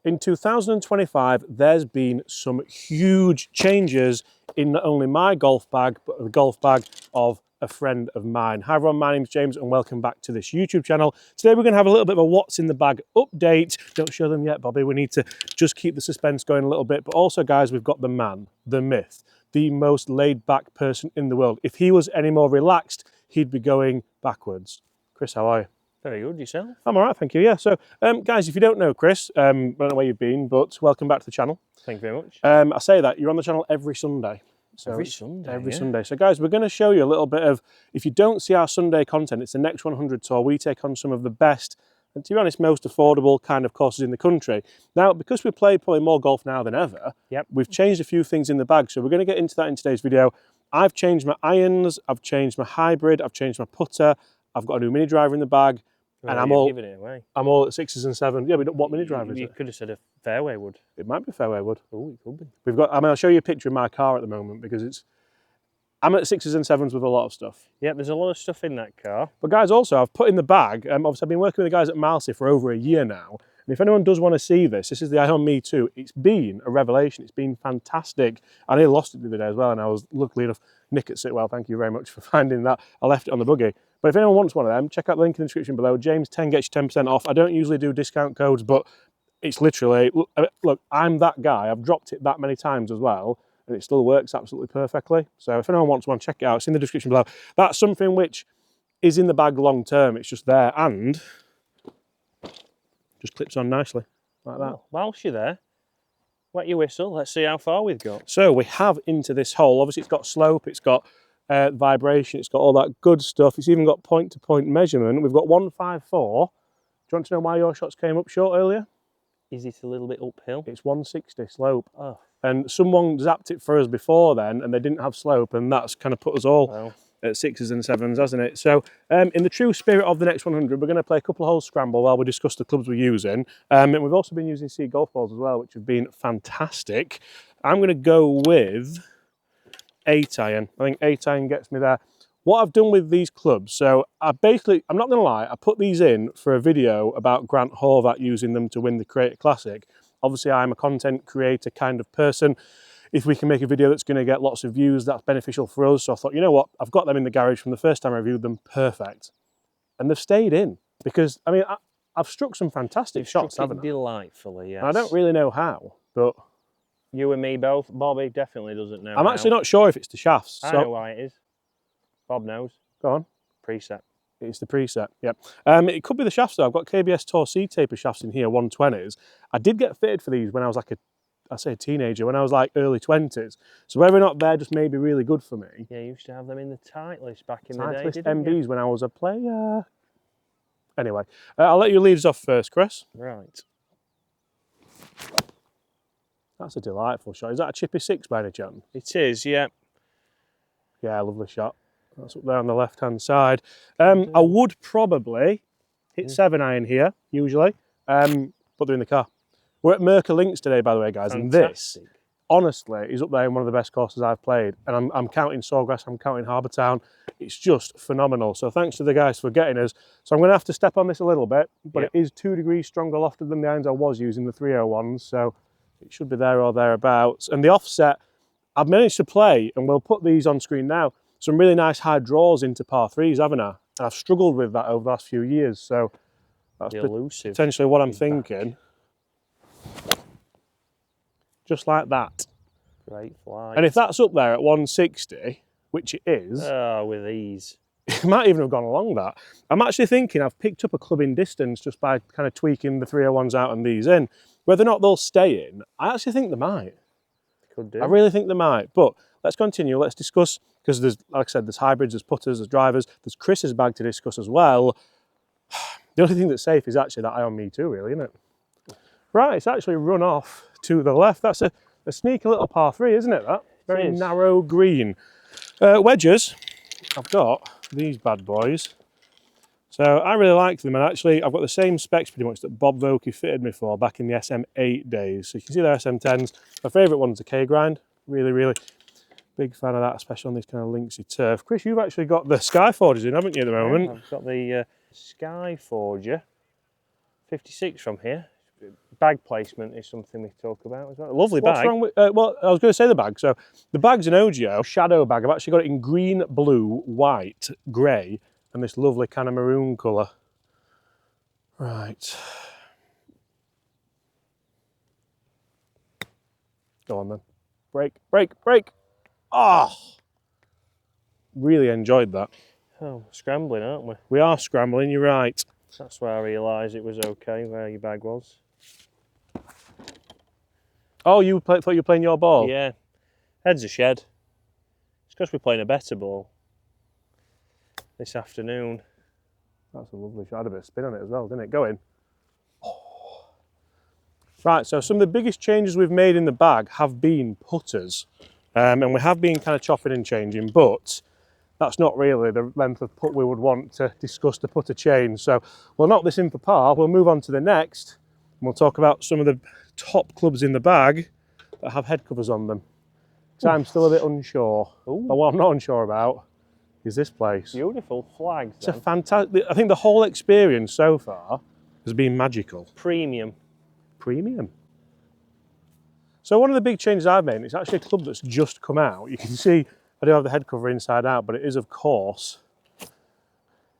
In 2025, there's been some huge changes in not only my golf bag, but the golf bag of a friend of mine. Hi everyone, my name's James and welcome back to this YouTube channel. Today we're going to have a little bit of a what's in the bag update. Don't show them yet, Bobby. We need to just keep the suspense going a little bit. But also, guys, we've got the man, the myth, the most laid back person in the world. If he was any more relaxed, he'd be going backwards. Chris, how are you? Very good, yourself? I'm all right, thank you. Yeah, so guys, if you don't know Chris, I don't know where you've been, but welcome back to the channel. Thank you very much. I say that, you're on the channel every Sunday. So every Sunday, Every yeah. Sunday. So guys, we're going to show you a little bit of, if you don't see our Sunday content, it's the Next 100 tour. We take on some of the best, and to be honest, most affordable kind of courses in the country. Now, because we play probably more golf now than ever, we've changed a few things in the bag. So we're going to get into that in today's video. I've changed my irons, I've changed my hybrid, I've changed my putter, I've got a new mini driver in the bag. Well, and giving it away. I'm all at 6s and 7s. Yeah, but what mini driver is it? You could have said a fairway wood. It might be fairway wood. Oh, it could be. We've got, I mean, I'll show you a picture of my car at the moment because I'm at 6s and 7s with a lot of stuff. Yeah, there's a lot of stuff in that car. But guys, also, I've put in the bag, obviously I've been working with the guys at Malsey for over a year now. And if anyone does want to see this, this is the Ion Me 2. It's been a revelation. It's been fantastic. I nearly lost it the other day as well, and I was luckily enough, Nick at Sitwell, thank you very much for finding that. I left it on the buggy. But if anyone wants one of them, check out the link in the description below. James10 gets you 10% off. I don't usually do discount codes, but it's literally, look, I'm that guy. I've dropped it that many times as well, and it still works absolutely perfectly. So if anyone wants one, check it out. It's in the description below. That's something which is in the bag long term. It's just there and just clips on nicely like that. Well, whilst you're there, wet your whistle. Let's see how far we've got. So we have into this hole. Obviously, it's got slope. It's got vibration, it's got all that good stuff. It's even got point-to-point measurement. We've got 154. Do you want to know why your shots came up short earlier? Is it a little bit uphill? It's 160 slope. Oh. And someone zapped it for us before then, and they didn't have slope, and that's kind of put us all at 6s and 7s, hasn't it? So in the true spirit of the Next 100, we're going to play a couple of holes scramble while we discuss the clubs we're using. And we've also been using seed golf balls as well, which have been fantastic. I'm going to go with 8 iron. I think 8 iron gets me there. What I've done with these clubs, so I'm not going to lie, I put these in for a video about Grant Horvath using them to win the Creator Classic. Obviously, I'm a content creator kind of person. If we can make a video that's going to get lots of views, that's beneficial for us. So I thought, you know what, I've got them in the garage from the first time I reviewed them, perfect. And they've stayed in because, I mean, I've struck some fantastic shots, haven't I? Delightfully, yes. I don't really know how, but you and me both. Bobby definitely doesn't know. I'm actually not sure if it's the shafts. I know why it is. Bob knows. Go on. Preset. It's the preset, yep. It could be the shafts though. I've got KBS Tour C-taper shafts in here, 120s. I did get fitted for these when I was like a teenager, when I was like early 20s. So whether or not they're just maybe really good for me. Yeah, you used to have them in the tight list back in the day, List didn't MBs you? when I was a player. Anyway, I'll let you lead us off first, Chris. Right. That's a delightful shot. Is that a chippy 6 by any chance? It is, yeah. Yeah, lovely shot. That's up there on the left-hand side. I would probably hit 7 iron here, usually, but they're in the car. We're at Murcar Links today, by the way, guys, and this, honestly, is up there in one of the best courses I've played. And I'm counting Sawgrass, I'm counting Harbour Town. It's just phenomenal. So thanks to the guys for getting us. So I'm going to have to step on this a little bit, but it is 2 degrees stronger lofted than the irons I was using, the 301s, so it should be there or thereabouts. And the offset, I've managed to play, and we'll put these on screen now, some really nice high draws into par 3s, haven't I? And I've struggled with that over the last few years, so that's potentially what I'm thinking. Just like that. Great fly. And if that's up there at 160, which it is, with ease, it might even have gone along that. I'm actually thinking I've picked up a club in distance just by kind of tweaking the 301s out and these in. Whether or not they'll stay in, I actually think they might. Could do. I really think they might. But let's continue. Let's discuss, because there's, like I said, there's hybrids, there's putters, there's drivers, there's Chris's bag to discuss as well. The only thing that's safe is actually that Ion Me 2, really, isn't it? Right, it's actually run off to the left. That's a sneaky little par 3, isn't it, that? Very narrow green. Wedges, I've got these bad boys. So I really like them, and actually I've got the same specs pretty much that Bob Vokey fitted me for back in the SM8 days. So you can see they're SM10s. My favourite one's the K-Grind. Really, really big fan of that, especially on this kind of linksy turf. Chris, you've actually got the Skyforgers in, haven't you, at the moment? I've got the Skyforger 56 from here. bag placement is something we talk about as well. A lovely What's bag. wrong with, well, I was going to say the bag. So the bag's an OGO shadow bag. I've actually got it in green, blue, white, grey, and this lovely kind of maroon colour. Right. Go on then. Brake, brake, brake. Oh! Really enjoyed that. Oh, scrambling, aren't we? We are scrambling, you're right. That's where I realised it was okay, where your bag was. Oh, thought you were playing your ball? Yeah. Head's a shed. It's because we're playing a better ball this afternoon. That's a lovely shot. Had a bit of spin on it as well, didn't it? Go in. Right, so some of the biggest changes we've made in the bag have been putters. And we have been kind of chopping and changing, but that's not really the length of putt we would want to discuss the putter change. So we'll knock this in for par, we'll move on to the next, and we'll talk about some of the top clubs in the bag that have head covers on them. So I'm still a bit unsure. But what I'm not unsure about is this place. Beautiful flags. It's a fantastic, I think the whole experience so far has been magical. Premium. Premium. So one of the big changes I've made, it's actually a club that's just come out. You can see I do have the head cover inside out, but it is of course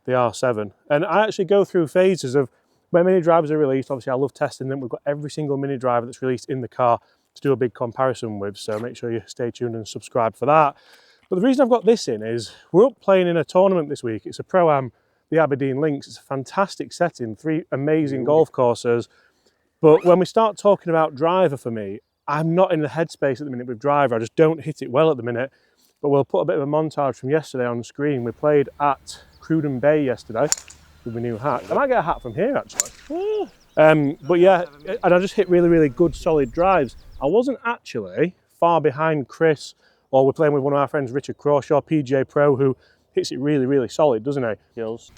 the R7. And I actually go through phases of when mini drivers are released. Obviously I love testing them. We've got every single mini driver that's released in the car to do a big comparison with, so make sure you stay tuned and subscribe for that. But the reason I've got this in is we're up playing in a tournament this week. It's a Pro-Am, the Aberdeen Links. It's a fantastic setting, 3 amazing golf courses. But when we start talking about driver for me, I'm not in the headspace at the minute with driver. I just don't hit it well at the minute. But we'll put a bit of a montage from yesterday on the screen. We played at Cruden Bay yesterday with my new hat. I might get a hat from here actually. But yeah, and I just hit really, really good solid drives. I wasn't actually far behind Chris, or we're playing with one of our friends, Richard Crawshaw, PGA Pro, who hits it really, really solid, doesn't he? Skills.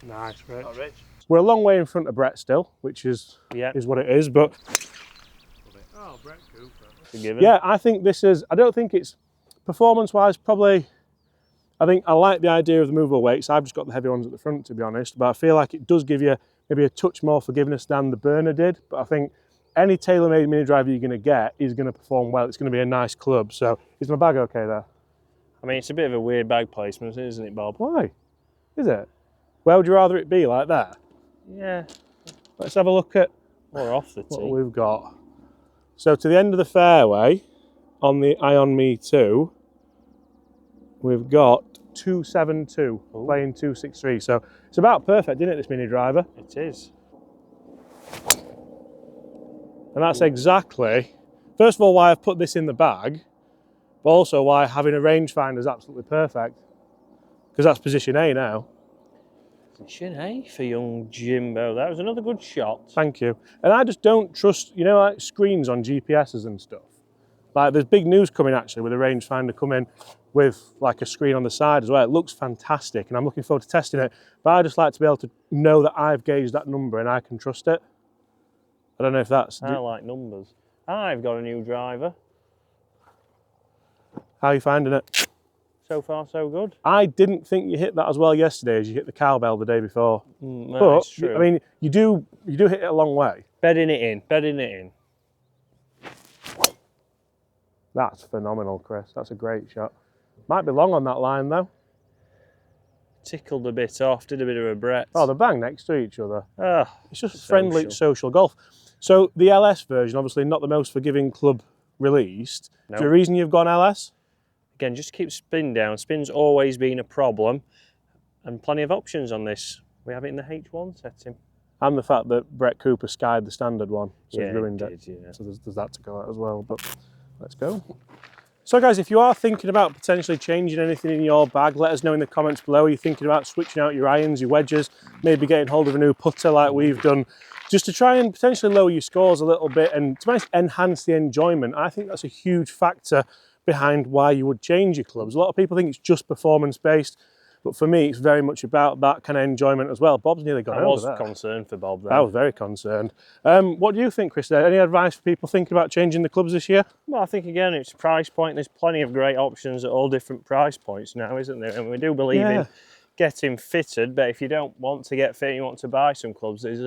Nice, Rich. Oh, Rich. We're a long way in front of Brett still, which is what it is, but Oh, Brett Cooper. yeah, I think this is, I don't think it's performance-wise probably, I think I like the idea of the movable weights. I've just got the heavy ones at the front, to be honest, but I feel like it does give you maybe a touch more forgiveness than the burner did. But I think any tailor-made mini driver you're going to get is going to perform well. It's going to be a nice club. So is my bag okay there? I mean, it's a bit of a weird bag placement, isn't it, Bob? Why? Is it? Where would you rather it be, like that? Yeah. Let's have a look at Or off the tee. what we've got. So to the end of the fairway on the Ion Me 2, we've got 272, playing 263. So it's about perfect, isn't it, this mini driver? It is. And that's exactly, first of all, why I've put this in the bag, but also why having a rangefinder is absolutely perfect. Because that's position A now. Position A for young Jimbo. That was another good shot. Thank you. And I just don't trust, you know, like screens on GPSs and stuff. Like there's big news coming actually with a rangefinder coming with like a screen on the side as well. It looks fantastic and I'm looking forward to testing it. But I just like to be able to know that I've gauged that number and I can trust it. I don't know if that's... I like numbers. I've got a new driver. How are you finding it? So far, so good. I didn't think you hit that as well yesterday as you hit the cowbell the day before. That's true. I mean, you do hit it a long way. Bedding it in, bedding it in. That's phenomenal, Chris. That's a great shot. Might be long on that line though. Tickled a bit off, did a bit of a Brett. Oh, they're bang next to each other. It's just social. friendly social golf. So the LS version, obviously not the most forgiving club released. No. Is there a reason you've gone LS? Again, just keep spin down. Spin's always been a problem, and plenty of options on this. We have it in the H1 setting. And the fact that Brett Cooper skied the standard one, so Yeah, he's ruined he it. did, yeah. So there's that to go out as well, but let's go. So guys, if you are thinking about potentially changing anything in your bag, let us know in the comments below. Are you thinking about switching out your irons, your wedges, maybe getting hold of a new putter like we've done, just to try and potentially lower your scores a little bit and to enhance the enjoyment? I think that's a huge factor behind why you would change your clubs. A lot of people think it's just performance based, but for me, it's very much about that kind of enjoyment as well. Bob's nearly gone over there. I was concerned for Bob there. I was very concerned. What do you think, Chris? Any advice for people thinking about changing the clubs this year? Well, I think again, it's price point. There's plenty of great options at all different price points now, isn't there? And we do believe in getting fitted, but if you don't want to get fit, you want to buy some clubs, there's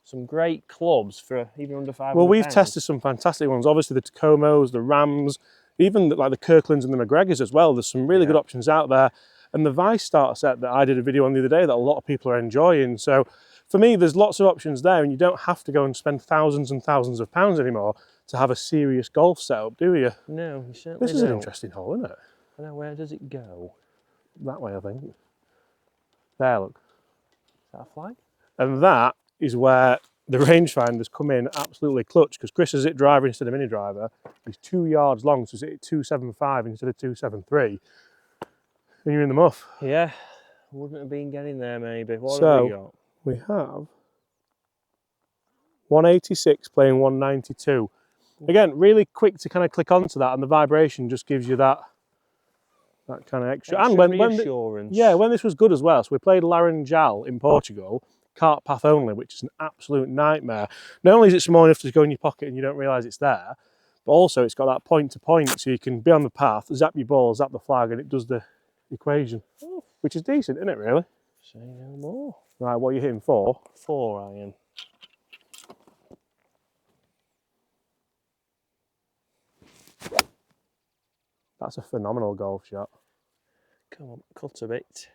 Some great clubs for even under £500. Well, we've tested some fantastic ones. Obviously the Tacomos, the Rams, even like the Kirklands and the McGregors as well. There's some really good options out there. And the Vice starter set that I did a video on the other day that a lot of people are enjoying. So for me, there's lots of options there, and you don't have to go and spend thousands and thousands of pounds anymore to have a serious golf setup, do you? No, you certainly This is an don't. interesting hole, isn't it? I know, where does it go? That way, I think. There, look. Is that a flag? And that is where the rangefinder's come in absolutely clutch, because Chris has hit driver instead of mini driver. He's 2 yards long, so he's hit 275 instead of 273. And you're in the muff. Yeah, wouldn't have been getting there maybe. What So, have we got? We have 186 playing 192. Again, really quick to kind of click onto that, and the vibration just gives you that kind of extra. And when reassurance. when this was good as well. So we played Laranjal in Portugal, cart path only, which is an absolute nightmare. Not only is it small enough to go in your pocket and you don't realise it's there, but also it's got that point to point, so you can be on the path, zap your ball, zap the flag, and it does the equation, which is decent, isn't it, really? Say no more. Right, what are you hitting for? 4 iron. That's a phenomenal golf shot. Come on, cut a bit.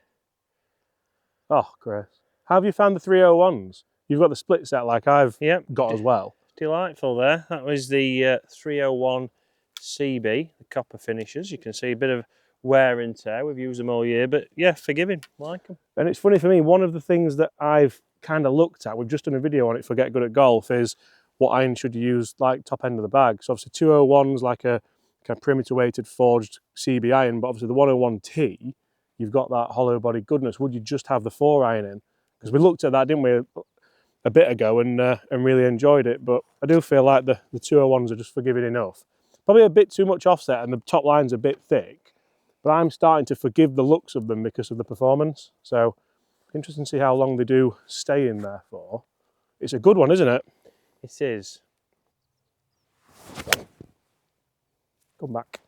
Oh, Chris. How have you found the 301s? You've got the split set like I've got as well. Delightful there. That was the 301 CB, the copper finishes. You can see a bit of wear and tear. We've used them all year, but yeah, forgiving, like them. And it's funny for me, one of the things that I've kind of looked at, we've just done a video on it for Get Good at Golf, is what iron should you use, like top end of the bag. So obviously 201's like a kind of perimeter weighted forged CB iron, but obviously the 101T, you've got that hollow body goodness. Would you just have the 4 iron in? Because we looked at that, didn't we, a bit ago, and really enjoyed it. But I do feel like the 201s are just forgiving enough. Probably a bit too much offset, and the top line's a bit thick. But I'm starting to forgive the looks of them because of the performance. So interesting to see how long they do stay in there for. It's a good one, isn't it? It is. Come back.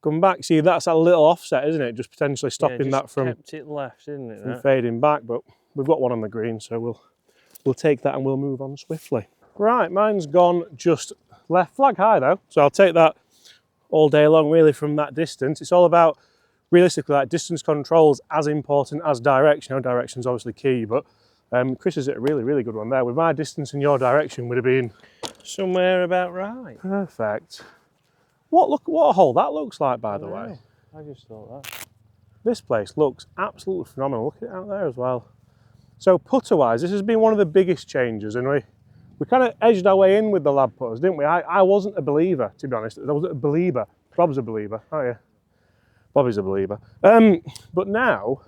Come back. See, that's a little offset, isn't it? Just potentially stopping that from, kept it left, didn't it? from fading back. But we've got one on the green, so we'll take that and we'll move on swiftly. Right, mine's gone just left, flag high though. So I'll take that all day long, really, from that distance. It's all about, realistically, like distance control's as important as direction. You know, direction's obviously key, but Chris is at a really, really good one there. With my distance and your direction would have been somewhere about right. Perfect. What a hole that looks like, by the way. I just thought that. This place looks absolutely phenomenal. Look at it out there as well. So putter-wise, this has been one of the biggest changes, and we kind of edged our way in with the lab putters, didn't we? I wasn't a believer, to be honest. I wasn't a believer. Bob's a believer, aren't you? Bobby's a believer. But now,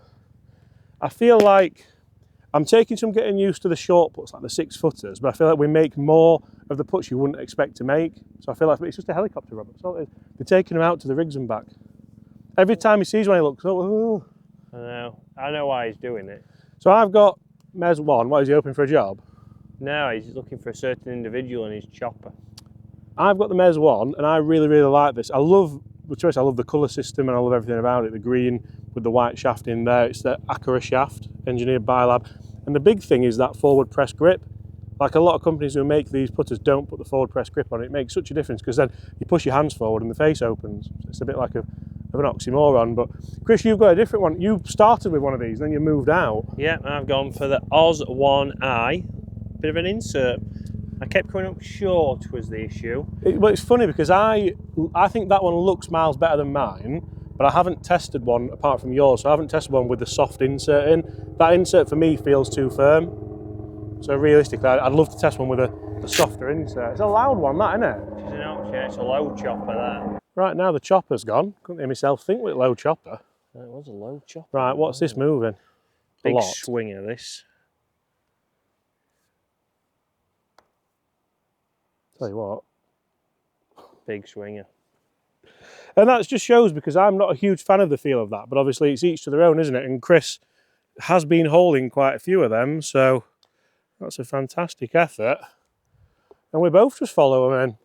I feel like I'm taking some getting used to the short putts, like the 6-footers, but I feel like we make more of the putts you wouldn't expect to make. So I feel like it's just a helicopter, Robert. So they're taking them out to the rigs and back. Every time he sees one, he looks, oh. I know why he's doing it. So I've got Mez 1. What, is he open for a job? No, he's looking for a certain individual in his chopper. I've got the Mez 1, and I really, really like this. I love the choice. I love the colour system, and I love everything about it. The green with the white shaft in there. It's the Acura shaft, engineered by Lab. And the big thing is that forward press grip. Like a lot of companies who make these putters don't put the forward press grip on it. It makes such a difference, because then you push your hands forward and the face opens. It's a bit like of an oxymoron. But Chris, you've got a different one. You started with one of these, then you moved out. Yeah, I've gone for the Oz 1i. Bit of an insert. I kept coming up short was the issue. But it's funny because I think that one looks miles better than mine, but I haven't tested one apart from yours, so I haven't tested one with the soft insert in. That insert for me feels too firm. So realistically, I'd love to test one with a softer insert. It's a loud one, that, isn't it? It's an option, it's a low chopper, that. Right, now the chopper's gone. Couldn't hear myself think with low chopper. It was a low chopper. Right, what's this moving? Big swinger, this. Tell you what. Big swinger. And that just shows, because I'm not a huge fan of the feel of that, but obviously it's each to their own, isn't it? And Chris has been holding quite a few of them, so that's a fantastic effort. And we both just follow them in.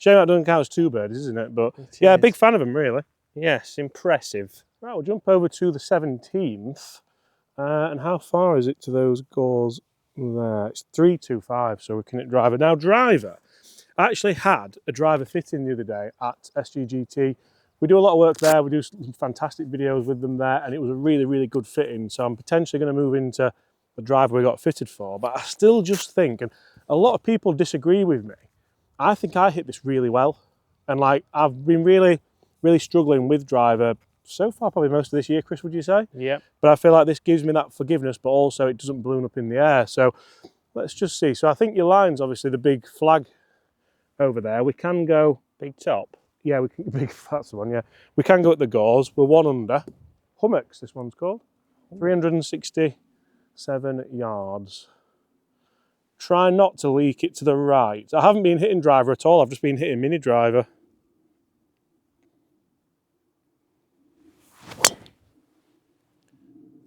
Shame that doesn't count as 2 birdies, isn't it? But yeah, big fan of them, really. Yes, impressive. Right, we'll jump over to the 17th. And how far is it to those gores There, it's 325, so we can hit driver. Now, driver, I actually had a driver fitting the other day at SGGT. We do a lot of work there. We do some fantastic videos with them there, and it was a really, really good fitting. So I'm potentially going to move into the driver we got fitted for, but I still just think, and a lot of people disagree with me, I think I hit this really well. And like, I've been really, really struggling with driver so far, probably most of this year, Chris, would you say? Yeah. But I feel like this gives me that forgiveness, but also it doesn't balloon up in the air. So let's just see. So I think your line's obviously the big flag over there. We can go... Big top. Yeah, we can, big, that's the one, yeah. We can go at the gauze. We're 1 under. Hummocks, this one's called. 367 yards. Try not to leak it to the right. I haven't been hitting driver at all. I've just been hitting mini driver.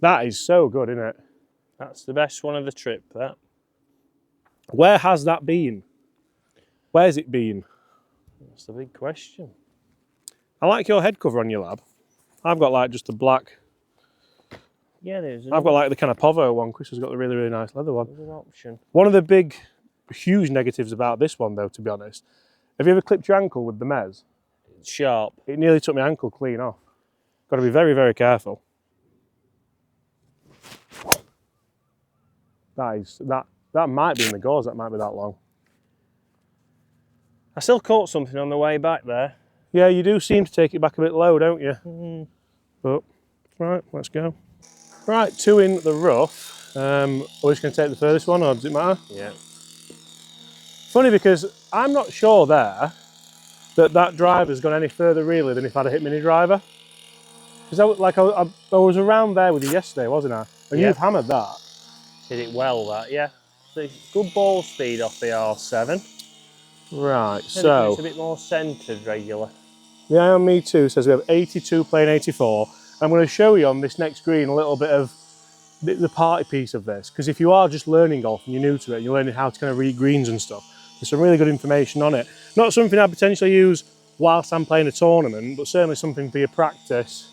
That is so good, isn't it? That's the best one of the trip, that. Where has that been? Where's it been? That's the big question. I like your head cover on your lab. I've got like just the black. Yeah, there's I've got like the kind of Povo one. Chris has got the really, really nice leather one. an option. One of the big, huge negatives about this one, though, to be honest, have you ever clipped your ankle with the Mez? It's sharp. It nearly took my ankle clean off. Got to be very, very careful. That might be in the gauze. That might be that long. I still caught something on the way back there. Yeah, you do seem to take it back a bit low, don't you? But right, let's go. Right, 2 in the rough. Are we just going to take the furthest one, or does it matter? Yeah. Funny because I'm not sure there that driver's gone any further really than if I'd have hit mini driver. Because I was around there with you yesterday, wasn't I? And Yeah. you've hammered that. Did it well, that, yeah. So good ball speed off the R7. Right, Maybe so it's a bit more centred regular. the Eye on Me Too says we have 82 playing 84. I'm going to show you on this next green a little bit of the party piece of this, because if you are just learning golf and you're new to it, you're learning how to kind of read greens and stuff, there's some really good information on it. Not something I'd potentially use whilst I'm playing a tournament, but certainly something for your practice.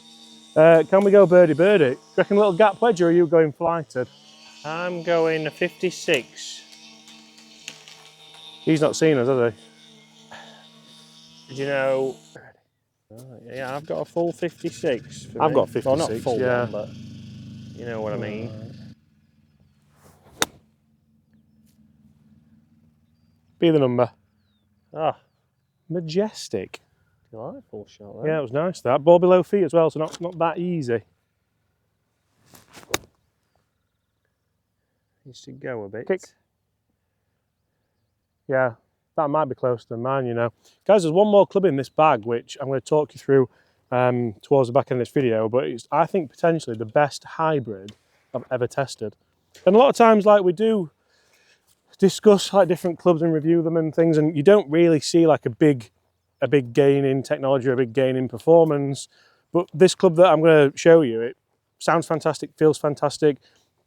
Can we go birdie birdie? Do you reckon a little gap wedge, or are you going flighted? I'm going a 56. He's not seen us, has he? Do you know? Yeah, I've got a full 56. For I've me. got 56, Well, not full yeah. one, but you know what I mean. Be the number. Ah, Majestic. you like full shot there? Yeah, it was nice that. Ball below feet as well, so not that easy. Needs to go a bit. Kick. Yeah, that might be closer than mine, you know. Guys, there's one more club in this bag, which I'm going to talk you through towards the back end of this video, but it's, I think, potentially the best hybrid I've ever tested. And a lot of times, like, we do discuss like different clubs and review them and things, and you don't really see like a big gain in technology or a big gain in performance. But this club that I'm going to show you, it sounds fantastic, feels fantastic.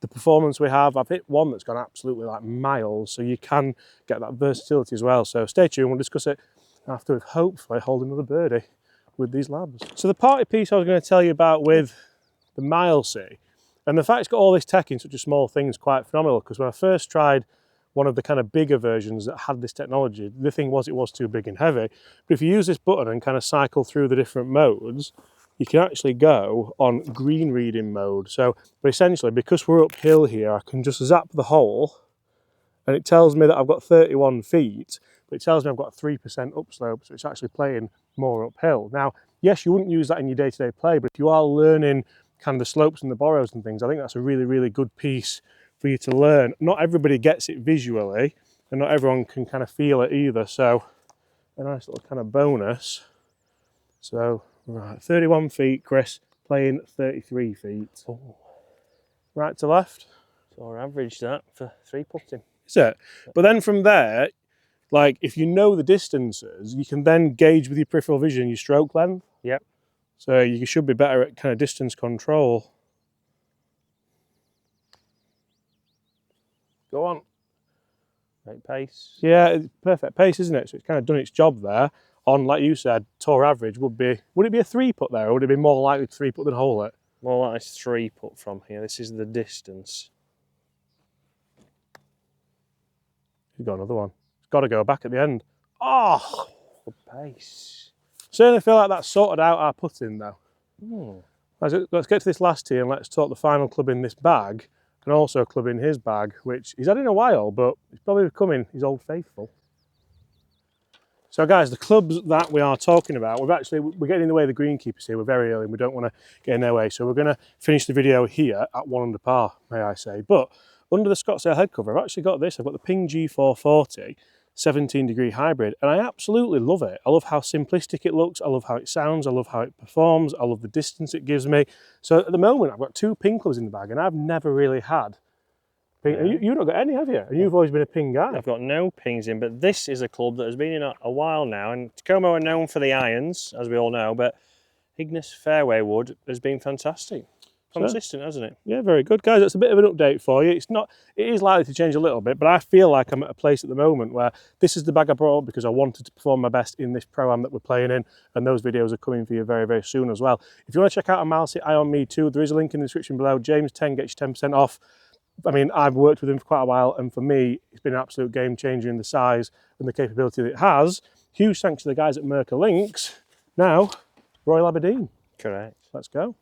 The performance we have, I've hit one that's gone absolutely like miles, so you can get that versatility as well. So stay tuned, we'll discuss it after we've hopefully hold another birdie with these labs. So the party piece I was going to tell you about with the Milesy, and the fact it's got all this tech in such a small thing is quite phenomenal, because when I first tried one of the kind of bigger versions that had this technology, the thing was it was too big and heavy. But if you use this button and kind of cycle through the different modes, you can actually go on green reading mode. So, but essentially, because we're uphill here, I can just zap the hole and it tells me that I've got 31 feet, but it tells me I've got a 3% upslope, so it's actually playing more uphill. Now, yes, you wouldn't use that in your day-to-day play, but if you are learning kind of the slopes and the borrows and things, I think that's a really, really good piece for you to learn. Not everybody gets it visually, and not everyone can kind of feel it either, so a nice little kind of bonus. So, right, 31 feet, Chris, playing 33 feet. Oh. Right to left. So I averaged that for 3 putting. Is it? But then from there, like if you know the distances, you can then gauge with your peripheral vision your stroke length. Yep. So you should be better at kind of distance control. Go on. Right pace. Yeah, it's perfect pace, isn't it? So it's kind of done its job there. On, like you said, tour average would it be a 3-putt there, or would it be more likely to 3-putt than hole it? More like it's 3-putt from here. This is the distance. Could go another one. It's got to go back at the end. Oh! Good pace. Certainly feel like that's sorted out our putting though. Hmm. Let's get to this last tee and let's talk the final club in this bag and also a club in his bag, which he's had in a while, but he's probably becoming his old faithful. So guys, the clubs that we are talking about, we're getting in the way of the greenkeepers here. We're very early and we don't want to get in their way. So we're going to finish the video here at 1 under par, may I say. But under the Scottsdale head cover, I've actually got this. I've got the Ping G440 17-degree hybrid, and I absolutely love it. I love how simplistic it looks. I love how it sounds. I love how it performs. I love the distance it gives me. So at the moment, I've got 2 Ping clubs in the bag, and I've never really had Ping. Yeah. You've not got any, have you? And you've always been a Ping guy. I've got no Pings in, but this is a club that has been in a while now, and Tacoma are known for the irons, as we all know, but Ignis fairway wood has been fantastic. Consistent, hasn't it? Yeah, very good. Guys, that's a bit of an update for you. It is likely to change a little bit, but I feel like I'm at a place at the moment where this is the bag I brought up because I wanted to perform my best in this Pro-Am that we're playing in, and those videos are coming for you very, very soon as well. If you want to check out a Malsey Eye on Me too, there is a link in the description below. James 10 gets you 10% off. I mean, I've worked with him for quite a while, and for me, it's been an absolute game changer in the size and the capability that it has. Huge thanks to the guys at Murcar Links. Now, Royal Aberdeen. Correct. Let's go.